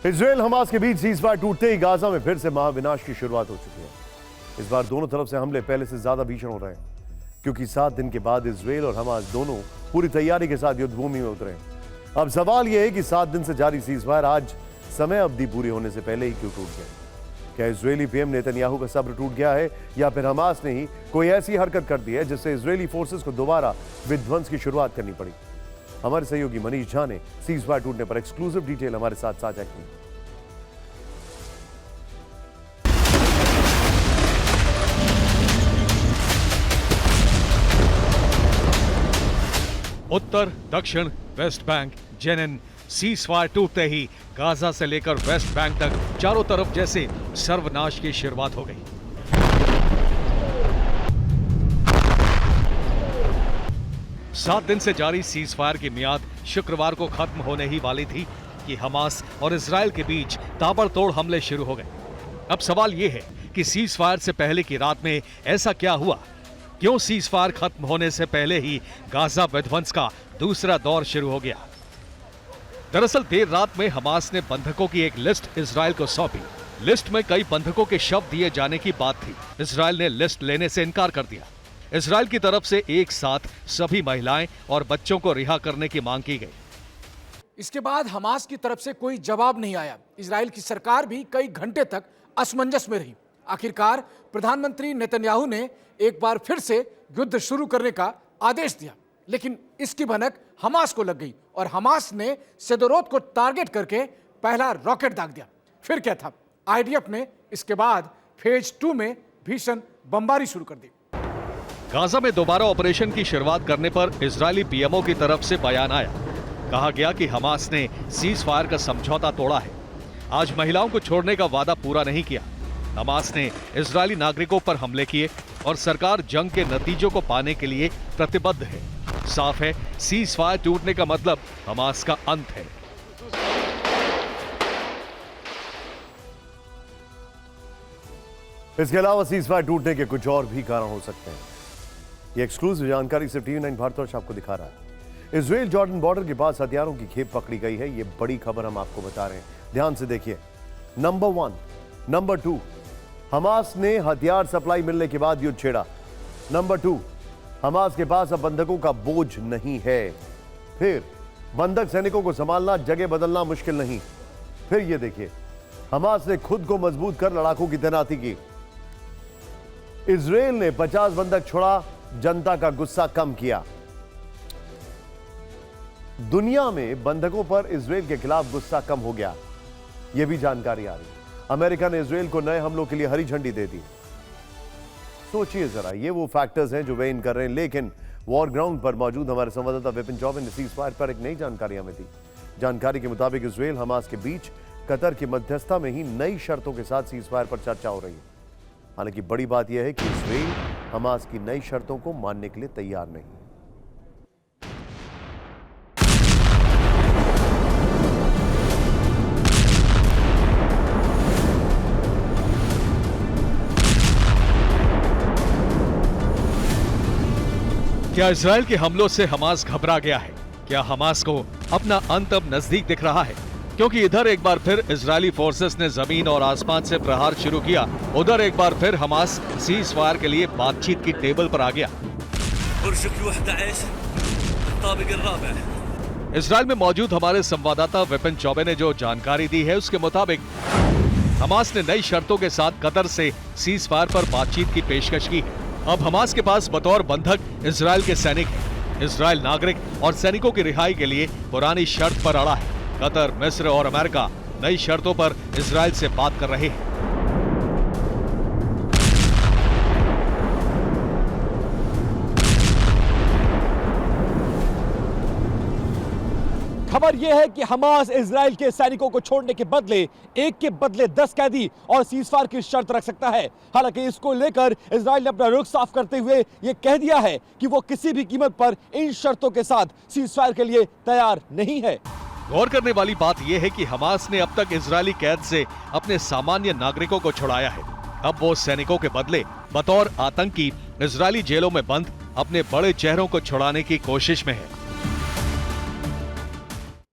Israel Hamas के बीच ceasefire टूटते ही Gaza में फिर से महाविनाश की शुरुआत हो चुकी है। इस बार दोनों तरफ से हमले पहले से ज्यादा भीषण हो रहे हैं, क्योंकि 7 दिन के बाद इजराइल और हमास दोनों पूरी तैयारी के साथ युद्ध भूमि में उतरे हैं। अब सवाल यह है कि 7 दिन से जारी सीज़फायर आज समय अवधि पूरी होने से पहले ही क्यों टूट गया? क्या इजरायली पीएम नेतन्याहू का सब्र टूट गया है, या फिर हमास ने ही कोई ऐसी हरकत कर दी है जिससे इजरायली फोर्सेस को दोबारा विध्वंस की शुरुआत करनी पड़ी? हमारे सहयोगी मनीष झा ने सीज़फायर टूटने पर एक्सक्लूसिव डिटेल हमारे साथ साझा की। उत्तर, दक्षिण, वेस्ट बैंक, जेनिन, सीज़फायर टूटते ही गाजा से लेकर वेस्ट बैंक तक चारों तरफ जैसे सर्वनाश की शुरुआत हो गई। सात दिन से जारी सीज़फायर की मियाद शुक्रवार को खत्म होने ही वाली थी कि हमास और इजराइल के बीच ताबड़तोड़ हमले शुरू हो गए। अब सवाल यह है कि सीज़फायर से पहले की रात में ऐसा क्या हुआ? क्यों सीज़फायर खत्म होने से पहले ही गाजा विध्वंस का दूसरा दौर शुरू हो गया? दरअसल देर रात में हमास ने बंधकों की एक लिस्ट इजराइल को सौंपी। लिस्ट में कई बंधकों के शव दिए जाने की बात थी। इजराइल ने लिस्ट लेने से इनकार कर दिया। इजराइल की तरफ से एक साथ सभी महिलाएं और बच्चों को रिहा करने की मांग की गई। इसके बाद हमास की तरफ से कोई जवाब नहीं आया। इजराइल की सरकार भी कई घंटे तक असमंजस में रही। आखिरकार प्रधानमंत्री नेतन्याहू ने एक बार फिर से युद्ध शुरू करने का आदेश दिया, लेकिन इसकी भनक हमास को लग गई और हमास ने सेदोरोत को टारगेट करके पहला रॉकेट दाग दिया। फिर क्या था, आईडीएफ ने इसके बाद फेज 2 में भीषण बमबारी शुरू कर दी। गाजा में दोबारा ऑपरेशन की शुरुआत करने पर इजरायली पीएमओ की तरफ से बयान आया। कहा गया कि हमास ने सीज़फायर का समझौता तोड़ा है, आज महिलाओं को छोड़ने का वादा पूरा नहीं किया। हमास ने इजरायली नागरिकों पर हमले किए और सरकार जंग के नतीजों को पाने के लिए प्रतिबद्ध है। साफ है, सीज़फायर टूटने का मतलब हमास का अंत है। इसके अलावा सीज़फायर टूटने के कुछ और भी कारण हो सकते हैं। ये एक्सक्लूसिव जानकारी सिर्फ TV9 भारतवर्ष आपको दिखा रहा है। इजराइल जॉर्डन बॉर्डर के पास हथियारों की खेप पकड़ी गई है। ये बड़ी खबर हम आपको बता रहे हैं, ध्यान से देखिए। नंबर 1, नंबर 2, हमास ने हथियार सप्लाई मिलने के बाद युद्ध छेड़ा। नंबर 2, हमास के पास अब बंधकों का बोझ नहीं है। फिर बंधक सैनिकों को संभालना, जगह बदलना मुश्किल नहीं। फिर ये देखिए, हमास ने खुद को मजबूत कर लड़ाकों की तैनाती की। इजराइल ने 50 बंधक छोड़ा, जनता का गुस्सा कम किया। दुनिया में बंधकों पर इजराइल के खिलाफ गुस्सा कम हो गया, यह भी जानकारी आ रही है। अमेरिका ने इजराइल को नए हमलों के लिए हरी झंडी दे दी। सोचिए जरा, ये वो फैक्टर्स हैं जो वे इन कर रहे हैं, लेकिन वॉर ग्राउंड पर मौजूद हमारे संवाददाता विपिन चौबे ने सीज़फायर पर एक नई जानकारी हमें दी। जानकारी के मुताबिक इजराइल हमास के बीच कतर की मध्यस्थता में ही नई शर्तों के साथ सीज़फायर पर चर्चा हो रही है। हालांकि बड़ी बात यह है कि इजराइल हमास की नई शर्तों को मानने के लिए तैयार नहीं। क्या इजराइल के हमलों से हमास घबरा गया है? क्या हमास को अपना अंत अब नजदीक दिख रहा है? क्योंकि इधर एक बार फिर इजरायली फोर्सेस ने जमीन और आसमान से प्रहार शुरू किया, उधर एक बार फिर हमास सीज़फायर के लिए बातचीत की टेबल पर आ गया। इजराइल में मौजूद हमारे संवाददाता विपिन चौबे ने जो जानकारी दी है, उसके मुताबिक हमास ने नई शर्तों के साथ कतर से सीज़फायर पर बातचीत की पेशकश की है। अब हमास के पास बतौर बंधक इजराइल के सैनिक हैं। इजराइल नागरिक और सैनिकों की रिहाई के लिए पुरानी शर्त पर अड़ा है। कतर, मिस्र और अमेरिका नई शर्तों पर इजराइल से बात कर रहे हैं। खबर यह है कि हमास इजराइल के सैनिकों को छोड़ने के बदले एक के बदले 10 कैदी और सीज़फायर की शर्त रख सकता है। हालांकि इसको लेकर इजराइल ने अपना रुख साफ करते हुए यह कह दिया है कि वो किसी भी कीमत पर इन शर्तों के साथ सीज़फायर के लिए तैयार नहीं है। गौर करने वाली बात यह है कि हमास ने अब तक इजरायली कैद से अपने सामान्य नागरिकों को छुड़ाया है। अब वो सैनिकों के बदले बतौर आतंकी इजरायली जेलों में बंद अपने बड़े चेहरों को छुड़ाने की कोशिश में है।